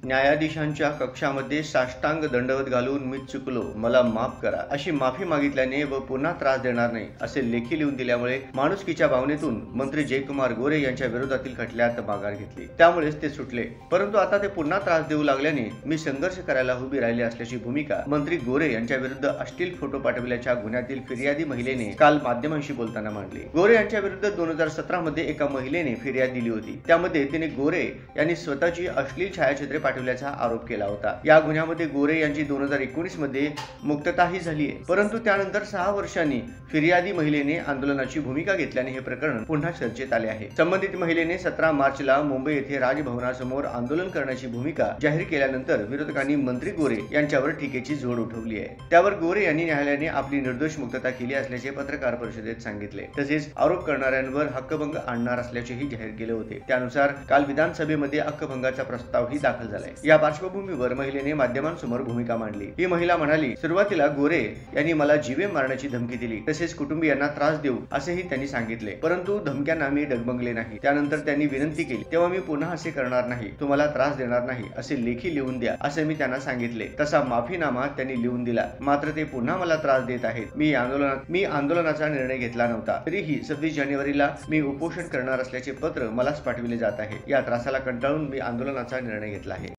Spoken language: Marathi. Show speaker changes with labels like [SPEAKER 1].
[SPEAKER 1] न्यायाधीशांच्या कक्षामध्ये साष्टांग दंडवत घालून मी चुकलो, मला माफ करा अशी माफी मागितल्याने व पुन्हा त्रास देणार नाही असे लेखी लिहून दिल्यामुळे माणुसकीच्या भावनेतून मंत्री जयकुमार गोरे यांच्या विरोधातील खटल्यात माघार घेतली। त्यामुळेच ते सुटले। परंतु आता ते पुन्हा त्रास देऊ लागल्याने मी संघर्ष करायला उभी राहिली असल्याची भूमिका मंत्री गोरे यांच्या विरुद्ध अश्लील फोटो पाठविल्याच्या गुन्ह्यातील फिर्यादी महिलेने काल माध्यमांशी बोलताना मांडली। गोरे यांच्या विरुद्ध 2017 मध्ये एका महिलेने फिर्याद दिली होती। त्यामध्ये तिने गोरे यांनी स्वतःची अश्लील छायाचित्रे पाठवल्याचा आरोप केला होता। या गुन्ह्यामध्ये गोरे यांची 2019 मध्ये मुक्तताही झाली आहे। परंतु त्यानंतर 6 वर्षांनी फिर्यादी महिलेने आंदोलनाची भूमिका घेतल्याने हे प्रकरण पुन्हा चर्चेत आले आहे। संबंधित महिलेने 17 मार्चला मुंबई येथे राजभवनासमोर आंदोलन करण्याची भूमिका जाहीर केल्यानंतर विरोधकांनी मंत्री गोरे यांच्यावर टीकेची झोड उठवली आहे। त्यावर गोरे यांनी न्यायालयाने आपली निर्दोष मुक्तता केली असल्याचे पत्रकार परिषदेत सांगितले। तसेच आरोप करणाऱ्यांवर हक्कभंग आणणार असल्याचेही जाहीर केले होते। त्यानुसार काल विधानसभेमध्ये हक्कभंगाचा प्रस्तावही दाखल झालाय। या पार्श्वभूमीवर महिलेने माध्यमांसमोर भूमिका मांडली। ही महिला म्हणाली, सुरुवातीला गोरे यांनी मला जीवे मारण्याची धमकी दिली, तसेच कुटुंबियांना त्रास देऊ असेही त्यांनी सांगितले। परंतु धमक्यांना मी डगमगले नाही। त्यानंतर त्यांनी विनंती केली, तेव्हा मी पुन्हा असे करणार नाही, तुम्हाला त्रास देणार नाही असे लेखी लिहून द्या असे मी त्यांना सांगितले। तसा माफीनामा त्यांनी लिहून दिला। मात्र ते पुन्हा मला त्रास देत आहेत। मी आंदोलनाचा निर्णय घेतला नव्हता, तरीही 26 जानेवारीला मी उपोषण करणार असल्याचे पत्र मलाच पाठविले जात आहे। या त्रासाला कंटाळून मी आंदोलनाचा निर्णय घेतला आहे।